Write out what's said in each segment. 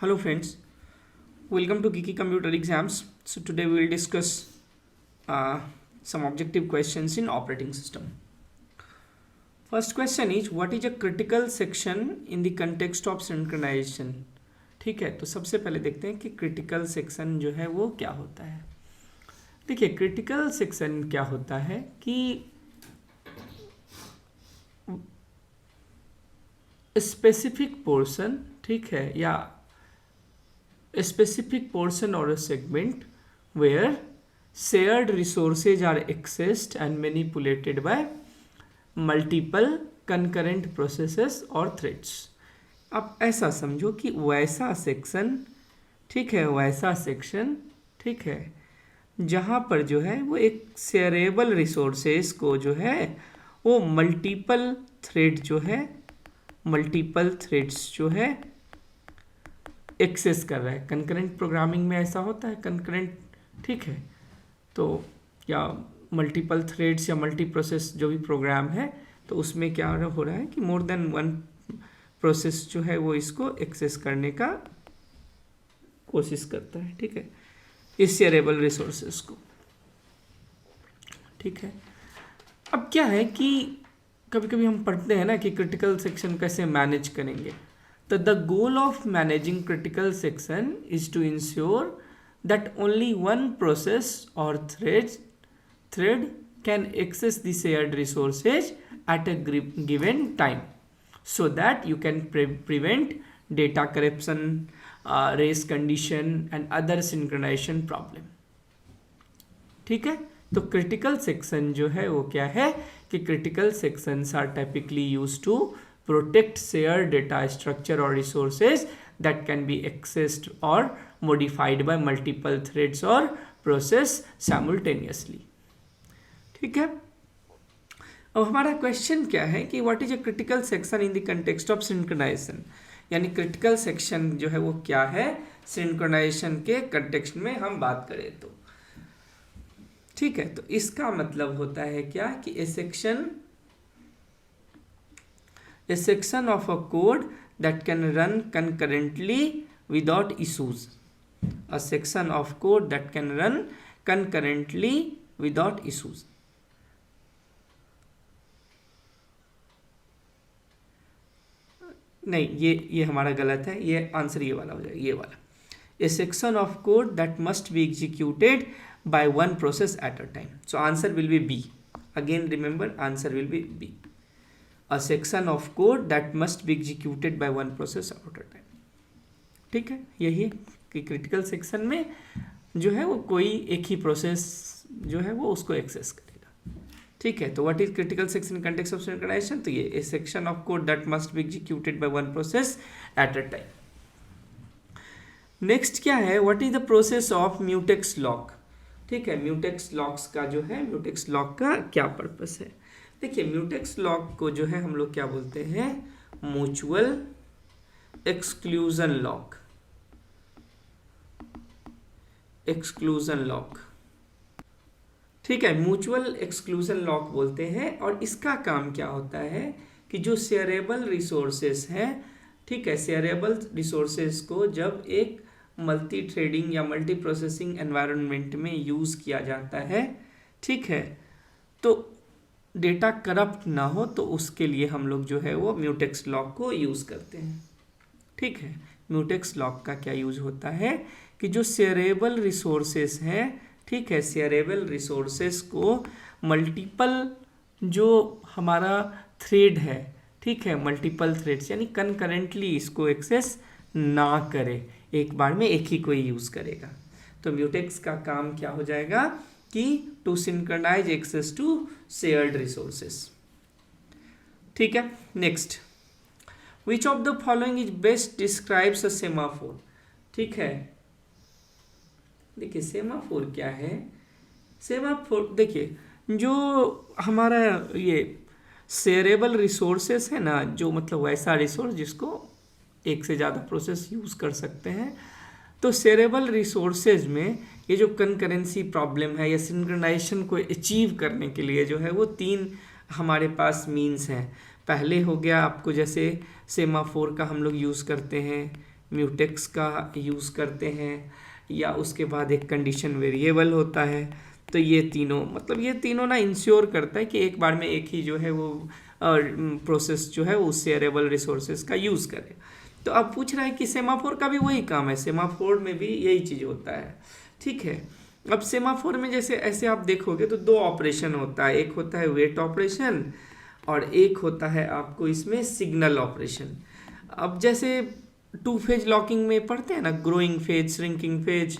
Hello friends, welcome to Geeky Computer Exams. So today we will discuss some objective questions in operating system. First question is, what is a critical section in the context of synchronization? ठीक है, तो सबसे पहले देखते हैं कि critical section जो है वो क्या होता है। देखिए, क्रिटिकल सेक्शन क्या होता है कि स्पेसिफिक पोर्शन, ठीक है, या a specific portion or a segment where shared resources are accessed and manipulated by multiple concurrent processes or threads. अब ऐसा समझो कि वैसा सेक्शन, ठीक है, वैसा सेक्शन, ठीक है, जहाँ पर जो है वो एक शेयरेबल रिसोर्सेज को जो है वो मल्टीपल थ्रेड्स जो है एक्सेस कर रहा है। कंकरेंट प्रोग्रामिंग में ऐसा होता है, कंकरेंट, ठीक है, तो या मल्टीपल थ्रेड्स या मल्टी प्रोसेस जो भी प्रोग्राम है, तो उसमें क्या हो रहा है कि मोर देन वन प्रोसेस जो है वो इसको एक्सेस करने का कोशिश करता है, ठीक है, इस शेयरेबल रिसोर्सेस को, ठीक है। अब क्या है कि कभी कभी हम पढ़ते हैं ना कि क्रिटिकल सेक्शन कैसे मैनेज करेंगे। So the goal of managing critical section is to ensure that only one process or thread can access the shared resources at a given time, so that you can prevent data corruption, race condition and other synchronization problem. ठीक है, तो critical section जो है वो क्या है कि critical sections are typically used to protect shared data structure or resources that can be accessed or modified by multiple threads or process simultaneously. ठीक है, अब हमारा क्वेश्चन क्या है कि what is a critical section in the context of synchronisation, यानी critical section जो है वो क्या है सिंक्रोनाइजेशन के कंटेक्स्ट में हम बात करें तो, ठीक है, तो इसका मतलब होता है क्या कि a section of a code that can run concurrently without issues. A section of code that can run concurrently without issues. नहीं, ये हमारा गलत है, ये आंसर ये वाला हो जाएगा, ये वाला। A section of code that must be executed by one process at a time. So answer will be B. Again remember, answer will be B. A section of code that must be executed by one process at a time. ठीक है, यही है कि critical section में जो है वो कोई एक ही प्रोसेस जो है वो उसको एक्सेस करेगा, ठीक है। तो what is critical section in context of synchronization, तो ये a section of code that must be executed by one process at a time. Next क्या है, what is the process of mutex lock, ठीक है। म्यूटेक्स लॉक्स का जो है, mutex lock का क्या पर्पस है। देखिए, म्यूटेक्स लॉक को जो है हम लोग क्या बोलते हैं, म्यूचुअल एक्सक्लूजन लॉक, ठीक है, म्यूचुअल एक्सक्लूजन लॉक बोलते हैं। और इसका काम क्या होता है कि जो शेयरेबल रिसोर्सेस हैं, ठीक है, शेयरेबल रिसोर्सेस को जब एक मल्टी थ्रेडिंग या मल्टी प्रोसेसिंग एनवायरनमेंट में यूज़ किया जाता है, ठीक है, तो डेटा करप्ट ना हो, तो उसके लिए हम लोग जो है वो म्यूटेक्स लॉक को यूज़ करते हैं, ठीक है। म्यूटेक्स लॉक का क्या यूज होता है कि जो शेयरेबल रिसोर्सेस हैं, ठीक है, शेयरेबल रिसोर्सेस को मल्टीपल जो हमारा थ्रेड है, ठीक है, मल्टीपल थ्रेड्स यानी कनकरेंटली इसको एक्सेस ना करे, एक बार में एक ही कोई यूज़ करेगा। तो म्यूटेक्स का काम क्या हो जाएगा कि to synchronize access to shared resources, ठीक है। Next, which of the following is best describes a semaphore, ठीक है। देखिए, सेमाफोर क्या है, सेमाफोर देखिए जो हमारा ये शेयरेबल रिसोर्सेस है ना, जो मतलब वैसा रिसोर्स जिसको एक से ज़्यादा प्रोसेस यूज़ कर सकते हैं, तो शेयरेबल रिसोर्सेज में ये जो कंकरेंसी प्रॉब्लम है या सिंक्रोनाइजेशन को अचीव करने के लिए जो है वो तीन हमारे पास मीन्स हैं। पहले हो गया आपको जैसे सेमाफोर का हम लोग यूज़ करते हैं, म्यूटेक्स का यूज़ करते हैं, या उसके बाद एक कंडीशन वेरिएबल होता है। तो ये तीनों मतलब ये तीनों ना इंश्योर करता है कि एक बार में एक ही जो है वो प्रोसेस जो है वो शेयरेबल रिसोर्सेज का यूज़ करे। तो अब पूछ रहा है कि सेमाफोर का भी वही काम है, सेमाफोर में भी यही चीज़ होता है, ठीक है। अब सेमाफोर में जैसे ऐसे आप देखोगे तो दो ऑपरेशन होता है, एक होता है वेट ऑपरेशन और एक होता है आपको इसमें सिग्नल ऑपरेशन। अब जैसे टू फेज लॉकिंग में पढ़ते हैं ना, ग्रोइंग फेज, श्रिंकिंग फेज,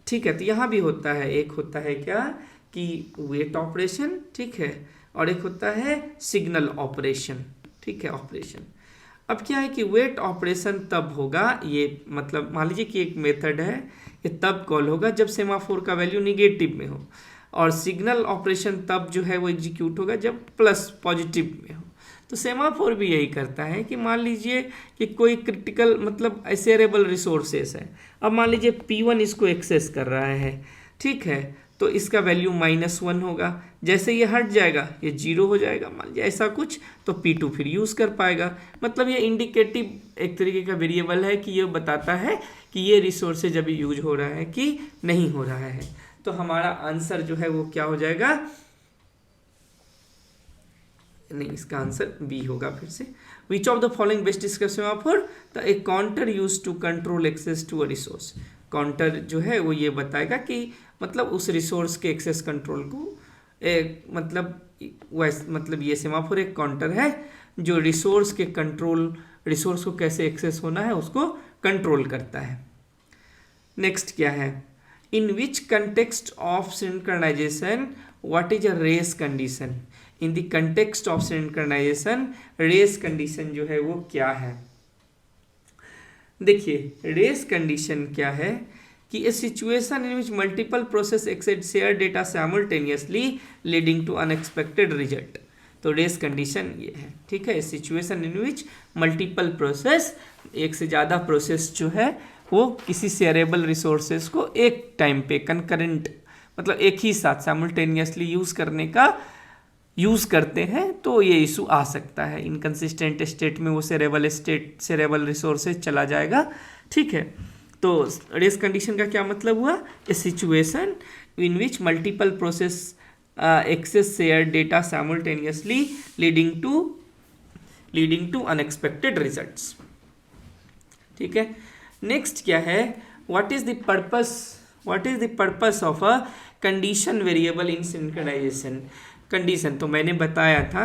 ठीक है, तो यहाँ भी होता है, एक होता है क्या कि वेट ऑपरेशन, ठीक है, और एक होता है सिग्नल ऑपरेशन, ठीक है, ऑपरेशन। अब क्या है कि वेट ऑपरेशन तब होगा, ये मतलब मान लीजिए कि एक मेथड है, ये तब कॉल होगा जब सेमाफोर का वैल्यू निगेटिव में हो, और सिग्नल ऑपरेशन तब जो है वो एग्जीक्यूट होगा जब प्लस पॉजिटिव में हो। तो सेमाफोर भी यही करता है कि मान लीजिए कि कोई क्रिटिकल मतलब शेयरेबल रिसोर्सेस है, अब मान लीजिए P1 इसको एक्सेस कर रहा है, ठीक है, तो इसका वैल्यू -1 होगा, जैसे ये हट जाएगा ये 0 हो जाएगा, मान लीजिए ऐसा कुछ, तो P2 फिर यूज़ कर पाएगा। मतलब ये इंडिकेटिव एक तरीके का वेरिएबल है कि ये बताता है कि ये रिसोर्सेज अभी यूज हो रहा है कि नहीं हो रहा है। तो हमारा आंसर जो है वो क्या हो जाएगा, नहीं इसका आंसर बी होगा फिर से। Which of the following best describe semaphore, the a counter use to control access to a resource. Counter जो है वो ये बताएगा कि मतलब उस रिसोर्स के एक्सेस कंट्रोल को मतलब ये सेमाफोर एक काउंटर है जो रिसोर्स के कंट्रोल, रिसोर्स को कैसे एक्सेस होना है उसको कंट्रोल करता है। नेक्स्ट क्या है, in which context of synchronization what is a race condition. In the context of synchronization race condition जो है वो क्या है। देखिए रेस कंडीशन क्या है कि a situation in which multiple process access share data simultaneously leading to unexpected result. तो रेस कंडीशन ये है, ठीक है, situation in which multiple process, एक से ज़्यादा प्रोसेस जो है वो किसी शेयरेबल रिसोर्सेज को एक टाइम पे कंकरेंट मतलब एक ही साथ साइमल्टेनियसली यूज़ करते हैं, तो ये इशू आ सकता है। इनकंसिस्टेंट स्टेट में वो शेयरेबल रिसोर्सेज चला जाएगा, ठीक है। तो रेस कंडीशन का क्या मतलब हुआ, a situation in which multiple process access share data simultaneously leading to unexpected results, ठीक है। नेक्स्ट क्या है, what is the purpose of a condition variable in synchronization. Condition तो मैंने बताया था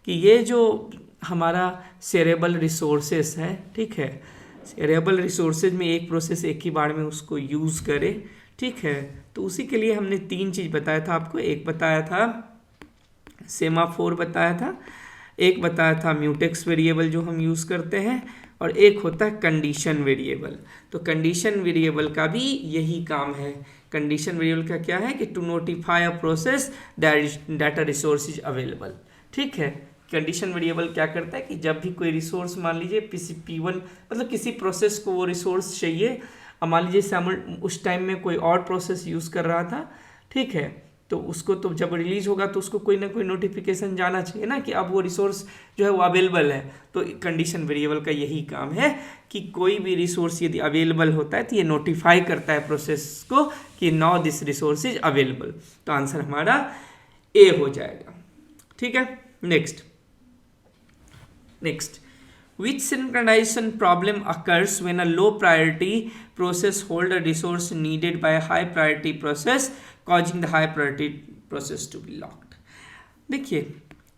कि ये जो हमारा शेयरेबल रिसोर्सेस है, ठीक है, शेयरेबल रिसोर्सेज में एक प्रोसेस एक ही बार में उसको यूज़ करे, ठीक है। तो उसी के लिए हमने 3 चीज़ बताया था आपको, एक बताया था सेमाफोर बताया था, एक बताया था म्यूटेक्स वेरिएबल जो हम यूज़ करते हैं, और एक होता है कंडीशन वेरिएबल। तो कंडीशन वेरिएबल का भी यही काम है। कंडीशन वेरिएबल का क्या है कि to notify a process that a resource is available, ठीक है। कंडीशन वेरिएबल क्या करता है कि जब भी कोई रिसोर्स मान लीजिए P1 मतलब किसी प्रोसेस को वो रिसोर्स चाहिए, मान लीजिए उस टाइम में कोई और प्रोसेस यूज़ कर रहा था, ठीक है, तो उसको तो जब रिलीज होगा तो उसको कोई ना कोई नोटिफिकेशन जाना चाहिए ना कि अब वो रिसोर्स जो है वो अवेलेबल है। तो कंडीशन वेरिएबल का यही काम है कि कोई भी रिसोर्स यदि अवेलेबल होता है तो ये नोटिफाई करता है प्रोसेस को कि now this resource is available. तो आंसर हमारा ए हो जाएगा, ठीक है। Next which synchronization problem occurs when a low priority process hold a resource needed by a high priority process causing the high priority process to be locked। देखिए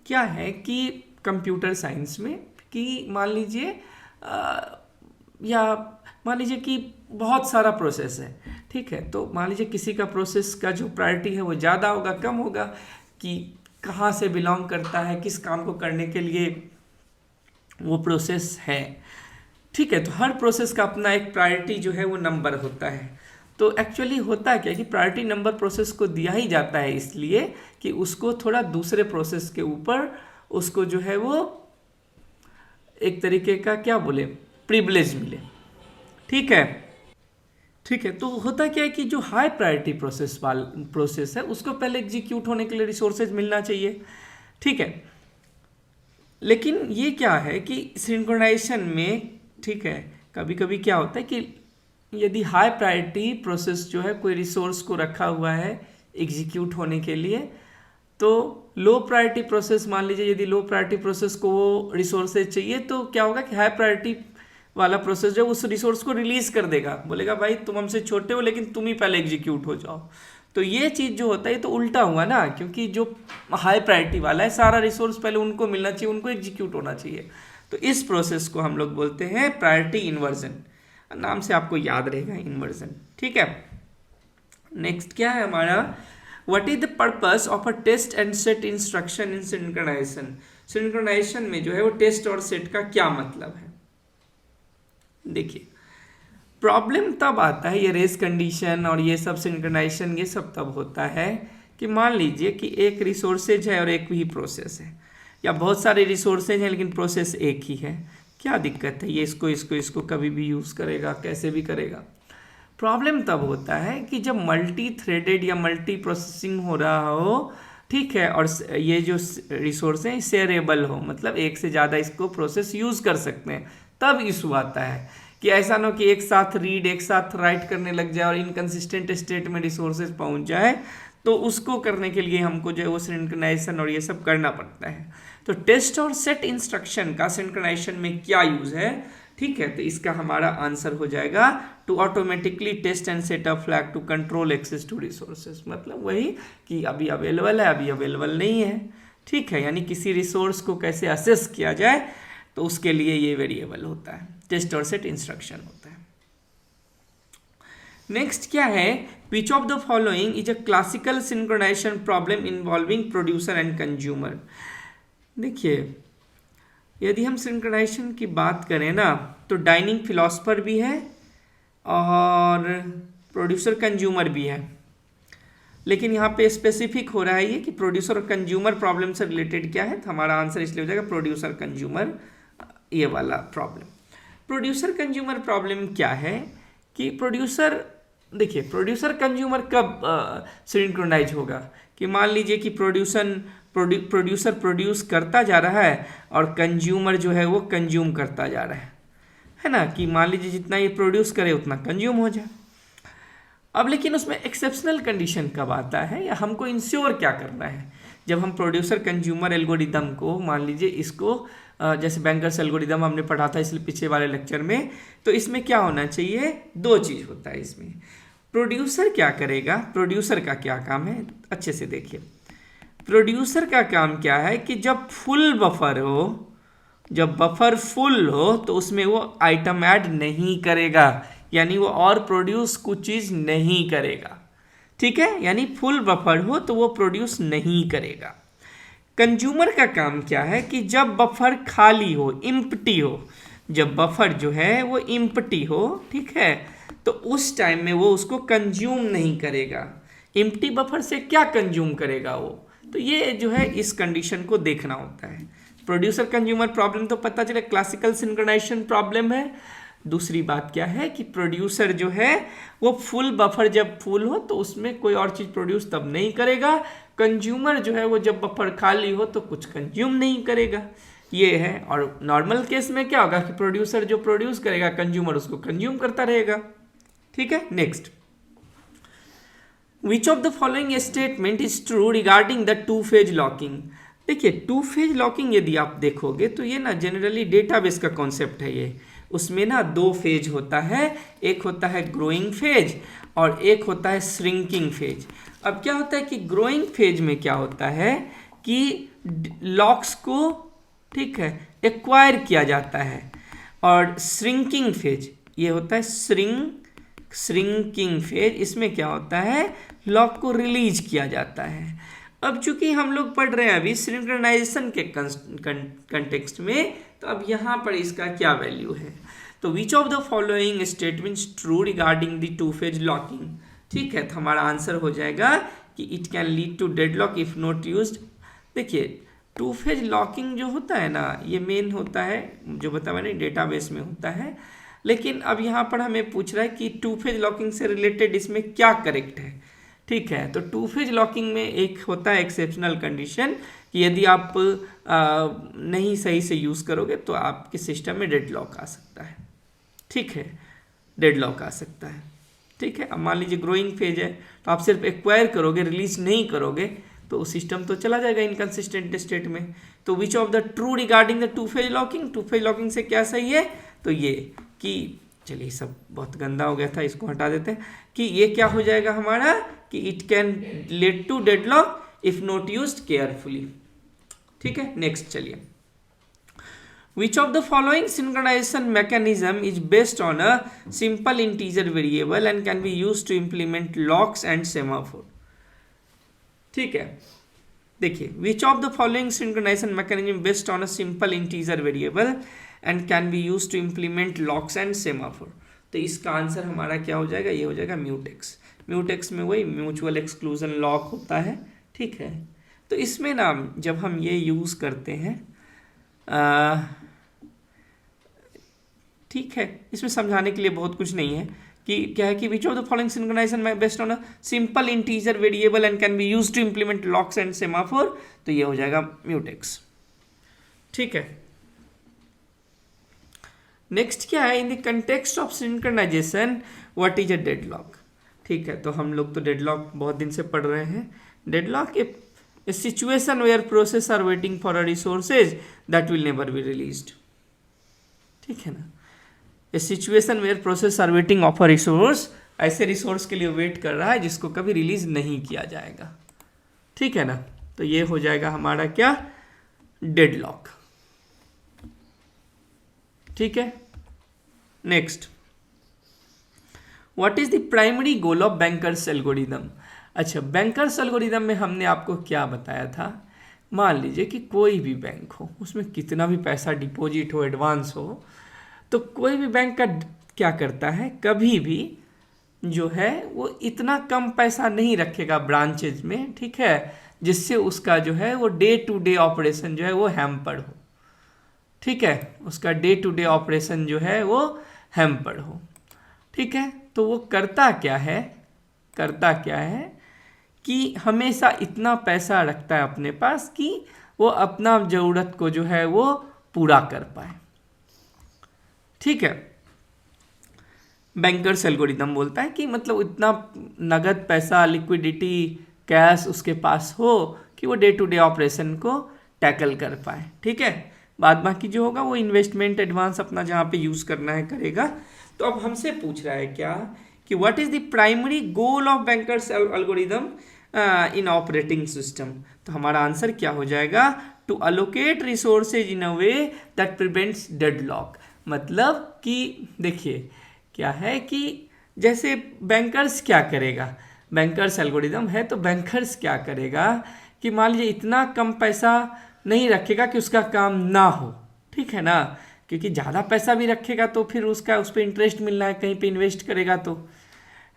क्या है कि कंप्यूटर साइंस में कि मान लीजिए कि बहुत सारा प्रोसेस है, ठीक है, तो मान लीजिए किसी का प्रोसेस का जो प्रायोरिटी है वो ज़्यादा होगा कम होगा, कि कहाँ से बिलोंग करता है, किस काम को करने के लिए वो प्रोसेस है, ठीक है। तो हर प्रोसेस का अपना एक प्रायोरिटी जो है वो नंबर होता है। तो एक्चुअली होता है क्या कि प्रायोरिटी नंबर प्रोसेस को दिया ही जाता है इसलिए कि उसको थोड़ा दूसरे प्रोसेस के ऊपर उसको जो है वो एक तरीके का क्या बोले प्रिविलेज मिले, ठीक है। तो होता क्या है कि जो हाई प्रायोरिटी प्रोसेस है उसको पहले एग्जीक्यूट होने के लिए रिसोर्सेज मिलना चाहिए, ठीक है। लेकिन ये क्या है कि सिंक्रोनाइजेशन में, ठीक है, कभी कभी क्या होता है कि यदि हाई प्रायोरिटी प्रोसेस जो है कोई रिसोर्स को रखा हुआ है एग्जीक्यूट होने के लिए, तो लो प्रायोरिटी प्रोसेस, मान लीजिए यदि लो प्रायोरिटी प्रोसेस को वो रिसोर्सेज चाहिए, तो क्या होगा कि हाई प्रायोरिटी वाला प्रोसेस जो उस रिसोर्स को रिलीज कर देगा, बोलेगा भाई तुम हमसे छोटे हो लेकिन तुम ही पहले एग्जीक्यूट हो जाओ। तो ये चीज़ जो होता है ये तो उल्टा हुआ ना, क्योंकि जो हाई प्रायोरिटी वाला है सारा रिसोर्स पहले उनको मिलना चाहिए, उनको एग्जीक्यूट होना चाहिए। तो इस प्रोसेस को हम लोग बोलते हैं प्रायोरिटी इन्वर्जन, नाम से आपको याद रहेगा इन्वर्जन, ठीक है। नेक्स्ट क्या है हमारा, what is the purpose of a test and set instruction in synchronization. Synchronization में जो है वो टेस्ट और सेट का क्या मतलब है। देखिए प्रॉब्लम तब आता है, ये रेस कंडीशन और ये सब सिंक्रोनाइजेशन ये सब तब होता है कि मान लीजिए कि एक रिसोर्सेज है और एक ही प्रोसेस है, या बहुत सारे रिसोर्सेज हैं लेकिन प्रोसेस एक ही है। क्या दिक्कत है, ये इसको कभी भी यूज़ करेगा, कैसे भी करेगा। प्रॉब्लम तब होता है कि जब मल्टी थ्रेडेड या मल्टी प्रोसेसिंग हो रहा हो, ठीक है, और ये जो रिसोर्स हैं शेयरेबल हो, मतलब एक से ज़्यादा इसको प्रोसेस यूज़ कर सकते हैं, तब इशू आता है। कि ऐसा ना हो कि एक साथ रीड एक साथ राइट करने लग जाए और इनकन्सिस्टेंट स्टेट में रिसोर्सेज पहुंच जाए, तो उसको करने के लिए हमको जो है वो सिंक्रोनाइजेशन और ये सब करना पड़ता है। तो टेस्ट और सेट इंस्ट्रक्शन का सिंक्रोनाइजेशन में क्या यूज़ है, ठीक है, तो इसका हमारा आंसर हो जाएगा to automatically test and set a flag to control access to resources. मतलब वही कि अभी अवेलेबल है, अभी अवेलेबल नहीं है, ठीक है, यानी किसी रिसोर्स को कैसे असेस किया जाए, तो उसके लिए ये वेरिएबल होता है, टेस्ट और सेट इंस्ट्रक्शन होता है। नेक्स्ट क्या है, which of the following is a classical synchronization problem involving producer and consumer. देखिए यदि हम सिंक्रोनाइजेशन की बात करें ना, तो डाइनिंग फिलोसफर भी है और प्रोड्यूसर कंज्यूमर भी है, लेकिन यहाँ पे स्पेसिफिक हो रहा है ये कि प्रोड्यूसर और कंज्यूमर प्रॉब्लम से रिलेटेड क्या है, तो हमारा आंसर इसलिए हो जाएगा प्रोड्यूसर कंज्यूमर, ये वाला प्रॉब्लम। प्रोड्यूसर कंज्यूमर प्रॉब्लम क्या है कि प्रोड्यूसर, देखिए प्रोड्यूसर कंज्यूमर कब सिंक्रोनाइज होगा, कि मान लीजिए कि प्रोड्यूसर प्रोड्यूस करता जा रहा है और कंज्यूमर जो है वो कंज्यूम करता जा रहा है ना, कि मान लीजिए जितना ये प्रोड्यूस करे उतना कंज्यूम हो जाए। अब लेकिन उसमें एक्सेप्शनल कंडीशन कब आता है, या हमको इंश्योर क्या करना है, जब हम प्रोड्यूसर कंज्यूमर एल्गोरिदम को, मान लीजिए इसको जैसे बैंकर्स एल्गोरिदम हमने पढ़ा था इसलिए पीछे वाले लेक्चर में, तो इसमें क्या होना चाहिए, दो चीज़ होता है इसमें। प्रोड्यूसर क्या करेगा, प्रोड्यूसर का क्या काम है, अच्छे से देखिए। प्रोड्यूसर का काम क्या है कि जब फुल बफर हो, जब बफर फुल हो तो उसमें वो आइटम ऐड नहीं करेगा, यानी वो और प्रोड्यूस कुछ चीज़ नहीं करेगा, ठीक है, यानी फुल बफर हो तो वो प्रोड्यूस नहीं करेगा। कंज्यूमर का काम क्या है कि जब बफर खाली हो, इम्प्टी हो, जब बफर जो है वो इम्प्टी हो, ठीक है, तो उस टाइम में वो उसको कंज्यूम नहीं करेगा। इम्प्टी बफर से क्या कंज्यूम करेगा वो, तो ये जो है इस कंडीशन को देखना होता है। प्रोड्यूसर कंज्यूमर प्रॉब्लम तो पता चले क्लासिकल सिंक्रोनाइजेशन प्रॉब्लम है। दूसरी बात क्या है कि प्रोड्यूसर जो है वो फुल बफर जब फुल हो तो उसमें कोई और चीज़ प्रोड्यूस तब नहीं करेगा। कंज्यूमर जो है वो जब बफर खाली हो तो कुछ कंज्यूम नहीं करेगा, ये है। और नॉर्मल केस में क्या होगा कि प्रोड्यूसर जो प्रोड्यूस करेगा कंज्यूमर उसको कंज्यूम करता रहेगा, ठीक है। Next, which of the following statement is true regarding the two phase locking. देखिए टू फेज लॉकिंग यदि आप देखोगे तो ये ना जनरली डेटाबेस का कॉन्सेप्ट है ये। उसमें ना दो फेज होता है, एक होता है ग्रोइंग फेज और एक होता है श्रिंकिंग फेज। अब क्या होता है कि ग्रोइंग फेज में क्या होता है कि लॉक्स को, ठीक है, एक्वायर किया जाता है, और श्रिंकिंग फेज ये होता है श्रिंकिंग फेज, इसमें क्या होता है लॉक को रिलीज किया जाता है। अब चूंकि हम लोग पढ़ रहे हैं अभी सिंक्रोनाइजेशन के कंटेक्स्ट में, तो अब यहाँ पर इसका क्या वैल्यू है, तो which of the following statements true regarding the two phase locking, ठीक है, तो हमारा आंसर हो जाएगा कि it can lead to deadlock if not used. देखिए टू फेज लॉकिंग जो होता है ना, ये मेन होता है जो बताया मैंने डेटाबेस में होता है, लेकिन अब यहाँ पर हमें पूछ रहा है कि टू फेज लॉकिंग से रिलेटेड इसमें क्या करेक्ट है, ठीक है। तो टू फेज लॉकिंग में एक होता है एक्सेप्शनल कंडीशन कि यदि आप नहीं सही से यूज़ करोगे तो आपके सिस्टम में डेडलॉक आ सकता है, ठीक है, डेडलॉक आ सकता है। ठीक है, अब मान लीजिए ग्रोइंग फेज है, तो आप सिर्फ एक्वायर करोगे, रिलीज नहीं करोगे, तो सिस्टम तो चला जाएगा इनकंसिस्टेंट स्टेट में। तो which of the true regarding the two phase locking, to phase locking से क्या सही है, तो ये कि चलिए सब बहुत गंदा हो गया था, इसको हटा देते हैं, कि ये क्या हो जाएगा हमारा कि it can lead to deadlock if not used carefully. ठीक है, नेक्स्ट चलिए, which of the following synchronization mechanism is based on a simple integer variable and can be used to implement locks and semaphore। ठीक है, देखिए which of the following synchronization mechanism based on a simple integer variable and can be used to implement locks and semaphore। तो इसका answer हमारा क्या हो जाएगा, ये हो जाएगा म्यूटेक्स। म्यूटेक्स में वही म्यूचुअल एक्सक्लूजन लॉक होता है। ठीक है, तो इसमें ना जब हम ये यूज़ करते हैं, ठीक है, इसमें समझाने के लिए बहुत कुछ नहीं है कि क्या है कि which of the following synchronization based on a simple integer variable and can be used to implement locks and semaphore, तो ये हो जाएगा म्यूटेक्स। ठीक है, नेक्स्ट क्या है, in the context of synchronization what is a deadlock. ठीक है, तो हम लोग तो डेडलॉक बहुत दिन से पढ़ रहे हैं। Deadlock a situation where process are waiting for a resources that will never be released. ठीक है ना, a situation where process are waiting of a resource, ऐसे रिसोर्स के लिए वेट कर रहा है जिसको कभी रिलीज नहीं किया जाएगा। ठीक है ना, तो ये हो जाएगा हमारा क्या, डेडलॉक। ठीक है, next, what is the primary goal of banker's algorithm. अच्छा, बैंकर्स एल्गोरिदम में हमने आपको क्या बताया था, मान लीजिए कि कोई भी बैंक हो, उसमें कितना भी पैसा डिपॉजिट हो, एडवांस हो, तो कोई भी बैंक का क्या करता है, कभी भी जो है वो इतना कम पैसा नहीं रखेगा ब्रांचेज में, ठीक है, जिससे उसका जो है वो डे टू डे ऑपरेशन जो है वो हैम्पर्ड हो। ठीक है, उसका डे टू डे ऑपरेशन जो है वो हैम्पर्ड हो। ठीक है, तो वो करता क्या है कि हमेशा इतना पैसा रखता है अपने पास कि वो अपना ज़रूरत को जो है वो पूरा कर पाए। ठीक है, बैंकर्स एल्गोरिदम बोलता है कि मतलब इतना नगद पैसा, लिक्विडिटी, कैश उसके पास हो कि वो डे टू डे ऑपरेशन को टैकल कर पाए। ठीक है, बाद बाकी जो होगा वो इन्वेस्टमेंट एडवांस अपना जहाँ पे यूज़ करना है करेगा। तो अब हमसे पूछ रहा है क्या कि what is the primary goal of banker's algorithm in operating system. तो हमारा आंसर क्या हो जाएगा, to allocate resources in a way that prevents deadlock. मतलब कि देखिए क्या है कि जैसे बैंकर्स क्या करेगा, बैंकर्स एल्गोरिदम है तो बैंकर्स क्या करेगा कि मान लीजिए इतना कम पैसा नहीं रखेगा कि उसका काम ना हो। ठीक है ना, क्योंकि ज़्यादा पैसा भी रखेगा तो फिर उसका उस पर इंटरेस्ट मिलना है, कहीं पे इन्वेस्ट करेगा तो,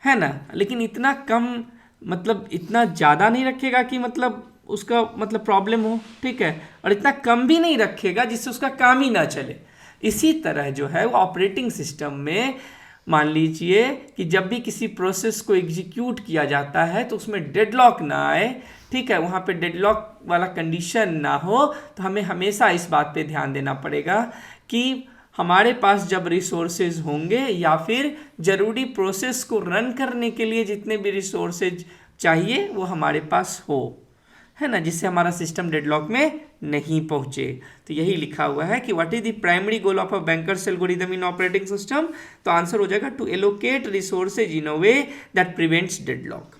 है ना। लेकिन इतना कम मतलब इतना ज़्यादा नहीं रखेगा कि मतलब उसका मतलब प्रॉब्लम हो। ठीक है, और इतना कम भी नहीं रखेगा जिससे उसका काम ही ना चले। इसी तरह जो है वो ऑपरेटिंग सिस्टम में मान लीजिए कि जब भी किसी प्रोसेस को एग्जीक्यूट किया जाता है तो उसमें डेडलॉक ना आए, ठीक है, वहाँ पे डेडलॉक वाला कंडीशन ना हो, तो हमें हमेशा इस बात पे ध्यान देना पड़ेगा कि हमारे पास जब रिसोर्सेज होंगे या फिर ज़रूरी प्रोसेस को रन करने के लिए जितने भी रिसोर्सेज चाहिए वो हमारे पास हो, है ना, जिससे हमारा सिस्टम डेडलॉक में नहीं पहुंचे। तो यही लिखा हुआ है कि what is the primary goal of a banker's algorithm in operating system. तो आंसर हो जाएगा to allocate resources in a way that prevents deadlock.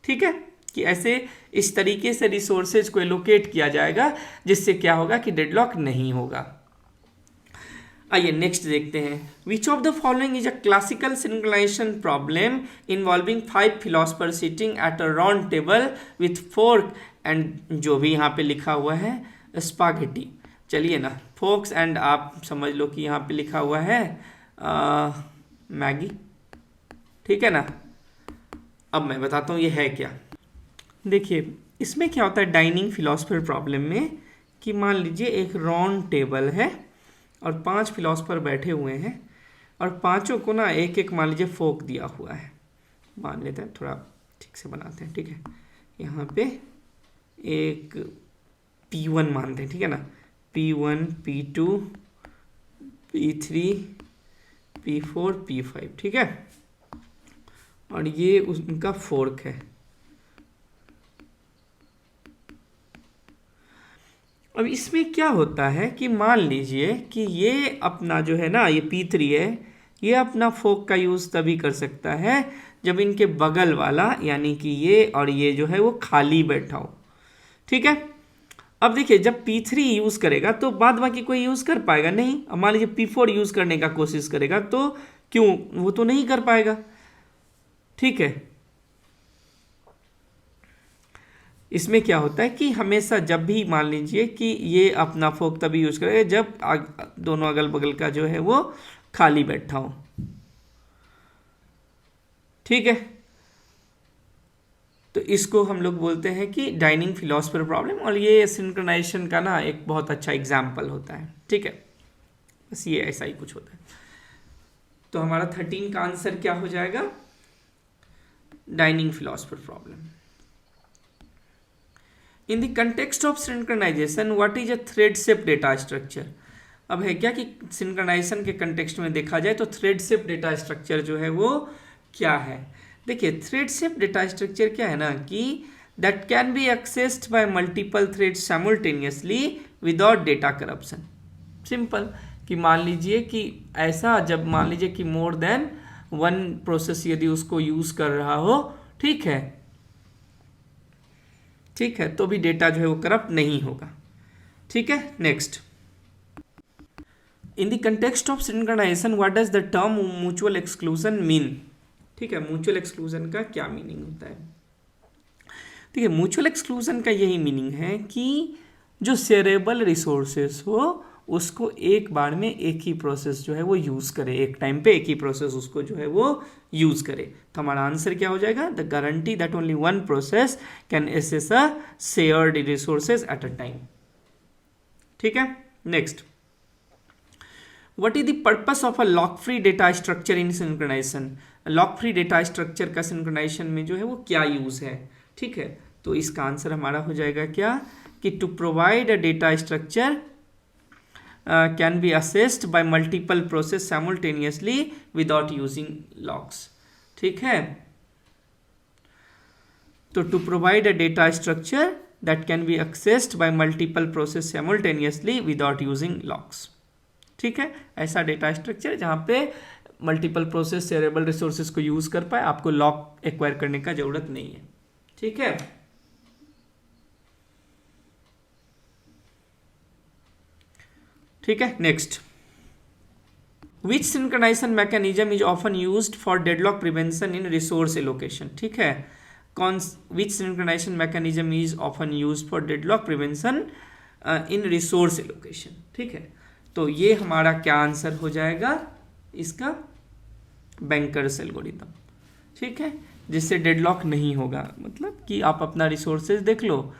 ठीक है, कि ऐसे इस तरीके से रिसोर्सेज को एलोकेट किया जाएगा जिससे क्या होगा कि डेडलॉक नहीं होगा। आइए नेक्स्ट देखते हैं, which of the following is a classical synchronization problem involving 5 philosopher sitting at a round table with fork and, जो भी यहाँ पे लिखा हुआ है स्पागेटी। चलिए ना, फोर्क्स एंड आप समझ लो कि यहाँ पे लिखा हुआ है मैगी। ठीक है ना, अब मैं बताता हूँ ये है क्या। देखिए इसमें क्या होता है डाइनिंग फिलोसफर प्रॉब्लम में कि मान लीजिए एक राउंड टेबल है और 5 फिलोसफर बैठे हुए हैं और पांचों को ना एक एक मान लीजिए फोक दिया हुआ है। मान लेते हैं, थोड़ा ठीक से बनाते हैं। ठीक है, यहाँ पे एक P1 मानते हैं, ठीक है ना, P1, P2, P3, P4 P5, ठीक है, और ये उनका फोर्क है। अब इसमें क्या होता है कि मान लीजिए कि ये अपना जो है ना, ये P3 है, ये अपना फोर्क का यूज़ तभी कर सकता है जब इनके बगल वाला यानी कि ये और ये जो है वो खाली बैठा हो, ठीक है। अब देखिए जब P3 यूज़ करेगा तो बाद बाकी कोई यूज़ कर पाएगा नहीं। अब मान लीजिए P4 यूज़ करने का कोशिश करेगा तो क्यों, वो तो नहीं कर पाएगा, ठीक है। इसमें क्या होता है कि हमेशा जब भी मान लीजिए कि ये अपना फोर्क तभी यूज करेगा जब दोनों अगल बगल का जो है वो खाली बैठा हो, ठीक है। तो इसको हम लोग बोलते हैं कि डाइनिंग फिलोसफर प्रॉब्लम, और ये सिंक्रोनाइजेशन का ना एक बहुत अच्छा एग्जाम्पल होता है, ठीक है। बस ये ऐसा ही कुछ होता है। तो हमारा 13 का आंसर क्या हो जाएगा, dining philosopher problem. In the context of synchronization what is a thread safe data structure. अब है क्या कि सिंक्रोनाइजेशन के कंटेक्स्ट में देखा जाए तो थ्रेड शेप डेटा स्ट्रक्चर जो है वो क्या है। देखिए थ्रेड शेप डेटा स्ट्रक्चर क्या है ना कि that can be accessed bye multiple threads simultaneously without data corruption. Simple कि मान लीजिए कि ऐसा, जब मान लीजिए कि मोर देन वन प्रोसेस यदि उसको यूज कर रहा हो, ठीक है, ठीक है, तो भी डेटा जो है वो करप्ट नहीं होगा, ठीक है। Next, in the context of synchronization what does the term mutual exclusion mean. ठीक है, म्यूचुअल एक्सक्लूजन का क्या मीनिंग होता है। ठीक है, म्यूचुअल एक्सक्लूजन का यही मीनिंग है कि जो शेयरेबल रिसोर्सेस हो उसको एक बार में एक ही प्रोसेस जो है वो यूज करे, एक टाइम पे एक ही प्रोसेस उसको जो है वो यूज करे। तो हमारा आंसर क्या हो जाएगा, the guarantee that only one process can access a shared resources at a time. ठीक है, next, what is the purpose of a lock free data structure in synchronization. Lock free data structure का synchronization में जो है वो क्या use है। ठीक है, तो इसका आंसर हमारा हो जाएगा क्या कि to provide a data structure can be accessed by multiple process simultaneously without using locks। ठीक है, तो to provide a data structure that can be accessed by multiple process simultaneously without using locks। ठीक है, ऐसा data structure जहां पे multiple process shareable resources को use कर पाए, आपको लॉक एक्वायर करने का जरूरत नहीं है। ठीक है, ठीक है, next, which synchronization mechanism is often used for deadlock prevention in resource allocation. ठीक है, कौन, which synchronization mechanism is often used for deadlock prevention in resource allocation. ठीक है, तो ये हमारा क्या आंसर हो जाएगा इसका, बैंकर्स एल्गोरिथम। ठीक है, जिससे डेडलॉक नहीं होगा, मतलब कि आप अपना रिसोर्सेज देख लो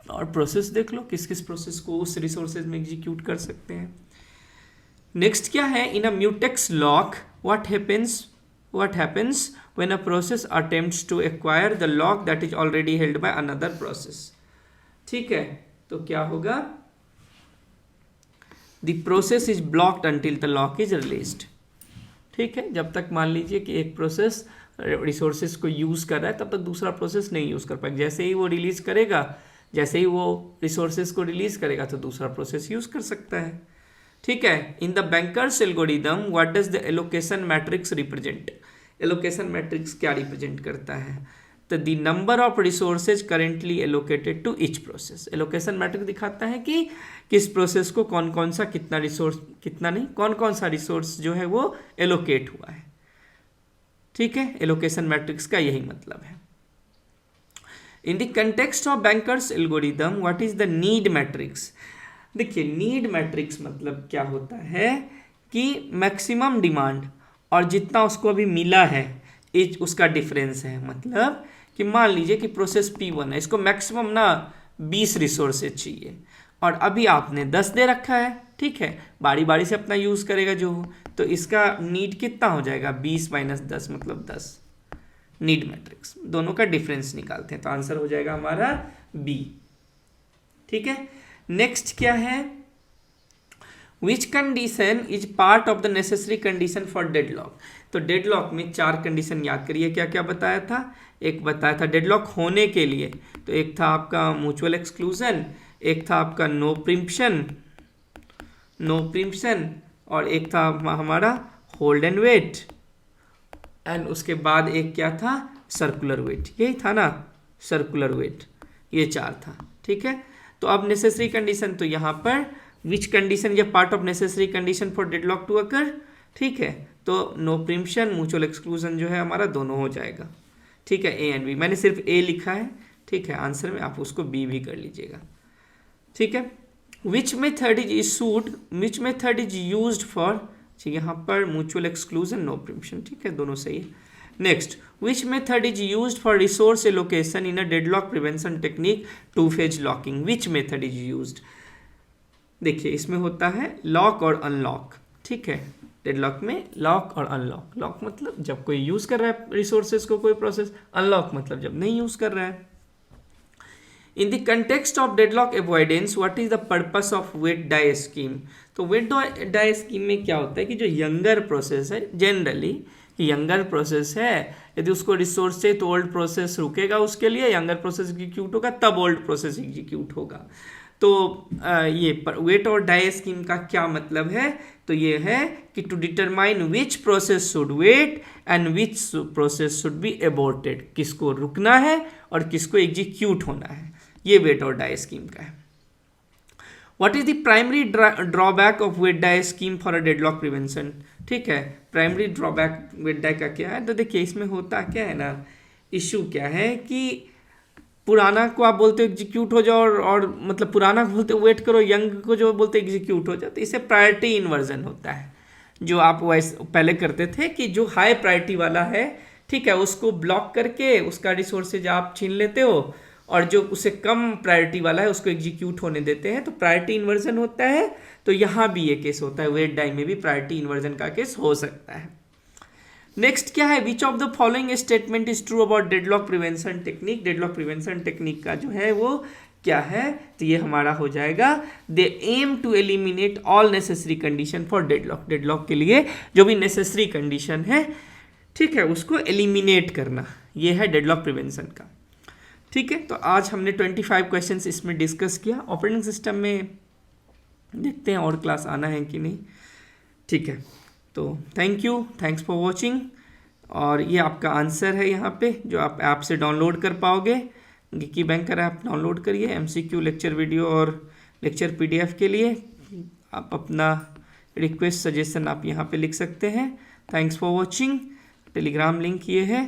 और प्रोसेस देख लो किस किस प्रोसेस को उस रिसोर्सेज में एग्जीक्यूट कर सकते हैं। नेक्स्ट क्या है, in a mutex lock what happens when a process attempts to acquire the lock that is already held by another process. ठीक है, तो क्या होगा, the process is blocked until the lock is released. ठीक है, जब तक मान लीजिए कि एक प्रोसेस रिसोर्सेज को यूज कर रहा है तब तक दूसरा प्रोसेस नहीं यूज कर पाएगा। जैसे ही वो रिलीज करेगा, जैसे ही वो रिसोर्सेज को रिलीज करेगा तो दूसरा प्रोसेस यूज कर सकता है। ठीक है, in the banker's algorithm what does the allocation matrix represent. Allocation matrix क्या रिप्रेजेंट करता है, तो the number of resources currently allocated to each process. Allocation matrix दिखाता है कि किस प्रोसेस को कौन कौन सा कितना रिसोर्स, कितना नहीं, कौन कौन सा रिसोर्स जो है वो एलोकेट हुआ है। ठीक है, एलोकेशन मैट्रिक्स का यही मतलब है। In the context of bankers algorithm what is the need matrix. देखिए, नीड मैट्रिक्स मतलब क्या होता है कि मैक्सिमम डिमांड और जितना उसको अभी मिला है इज उसका डिफरेंस है। मतलब कि मान लीजिए कि प्रोसेस P1 है, इसको मैक्सिमम ना 20 रिसोर्सेज चाहिए और अभी आपने 10 दे रखा है। ठीक है, बारी बारी से अपना यूज करेगा जो हो, तो इसका नीड कितना हो जाएगा, 20 - 10 मतलब 10। नीड मैट्रिक्स दोनों का डिफरेंस निकालते हैं तो आंसर हो जाएगा हमारा बी। ठीक है, नेक्स्ट क्या है, which condition is part of the necessary condition for deadlock. तो डेडलॉक में 4 कंडीशन याद करिए, क्या क्या बताया था। एक बताया था डेडलॉक होने के लिए, तो एक था आपका म्यूचुअल एक्सक्लूजन, एक था आपका नो प्रिम्पशन, और एक था हमारा होल्ड एंड वेट, एंड उसके बाद एक क्या था, सर्कुलर वेट। यही था ना, सर्कुलर वेट। ये 4 था, ठीक है। तो अब नेसेसरी कंडीशन, तो यहाँ पर विच कंडीशन ये part of necessary condition for deadlock to occur, ठीक है। तो नो प्रिम्पशन, म्यूचुअल एक्सक्लूजन जो है हमारा दोनों हो जाएगा, ठीक है। ए एंड बी, मैंने सिर्फ ए लिखा है, ठीक है। आंसर में आप उसको बी भी कर लीजिएगा, ठीक है। Which method is issued, which method is used for, यहाँ पर म्यूचुअल एक्सक्लूजन, नो प्रिम्पशन, ठीक है, दोनों सही है। Next, which method is used for resource allocation in a deadlock prevention technique, to phase locking. Which method is used, देखिए इसमें होता है लॉक और अनलॉक, ठीक है। डेडलॉक में लॉक और अनलॉक, लॉक मतलब जब कोई यूज कर रहा है रिसोर्सेज को कोई प्रोसेस, अनलॉक मतलब जब नहीं यूज कर रहा है। In the context of deadlock avoidance, what is the purpose of wait die scheme. तो वेट डाई स्कीम में क्या होता है कि जो यंगर प्रोसेस है, जनरली यंगर प्रोसेस है, यदि उसको रिसोर्स चाहिए तो ओल्ड प्रोसेस रुकेगा, उसके लिए यंगर प्रोसेस एग्जीक्यूट होगा, तब ओल्ड प्रोसेस एग्जीक्यूट होगा। तो ये वेट और डाई स्कीम का क्या मतलब है, तो ये है कि to determine which process should wait and which process should be aborted, किसको रुकना है और किसको एग्जीक्यूट होना है, ये वेट और डाई स्कीम का है। What is the primary drawback of wait die scheme for a deadlock prevention, ठीक है। प्राइमरी ड्रॉबैक वेट डाई का क्या है, तो देखिए इसमें होता क्या है ना, इशू क्या है कि पुराना को आप बोलते हो एग्जीक्यूट हो जाओ, और मतलब पुराना को बोलते हो वेट करो, यंग को जो बोलते एग्जीक्यूट हो जाओ, तो इससे प्रायोरिटी इन्वर्जन होता है। जो आप वैसे पहले करते थे कि जो हाई प्रायोरिटी वाला है, ठीक है, उसको ब्लॉक करके उसका रिसोर्सेज आप छीन लेते हो, और जो उससे कम प्रायोरिटी वाला है उसको एग्जीक्यूट होने देते हैं, तो प्रायोरिटी इन्वर्जन होता है। तो यहाँ भी ये केस होता है, वेट डाई में भी प्रायोरिटी इन्वर्जन का केस हो सकता है। नेक्स्ट क्या है, which of the following statement is true about deadlock prevention technique. Deadlock prevention technique का जो है वो क्या है, तो ये हमारा हो जाएगा, they aim to eliminate all necessary condition for deadlock. Deadlock के लिए जो भी नेसेसरी कंडीशन है, ठीक है, उसको एलिमिनेट करना, ये है डेडलॉक प्रिवेंशन का, ठीक है। तो आज हमने 25 क्वेश्चंस इसमें डिस्कस किया। ऑपरेटिंग सिस्टम में देखते हैं और क्लास आना है कि नहीं, ठीक है। तो thank you, thanks for watching. और ये आपका आंसर है यहाँ पे, जो आप ऐप से डाउनलोड कर पाओगे। गिकी बैंकर ऐप डाउनलोड करिए, एमसीक्यू लेक्चर वीडियो और लेक्चर पीडीएफ के लिए आप अपना रिक्वेस्ट सजेशन आप यहाँ पे लिख सकते हैं। Thanks for watching. Telegram link ये है,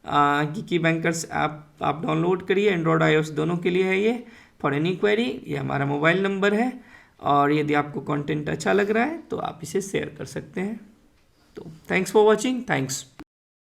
गिकी बैंकर्स ऐप आप डाउनलोड करिए, एंड्रॉयड iOS दोनों के लिए है ये। फॉर एनी क्वेरी, ये हमारा मोबाइल नंबर है, और यदि आपको कंटेंट अच्छा लग रहा है तो आप इसे शेयर कर सकते हैं। तो थैंक्स फॉर वॉचिंग, थैंक्स।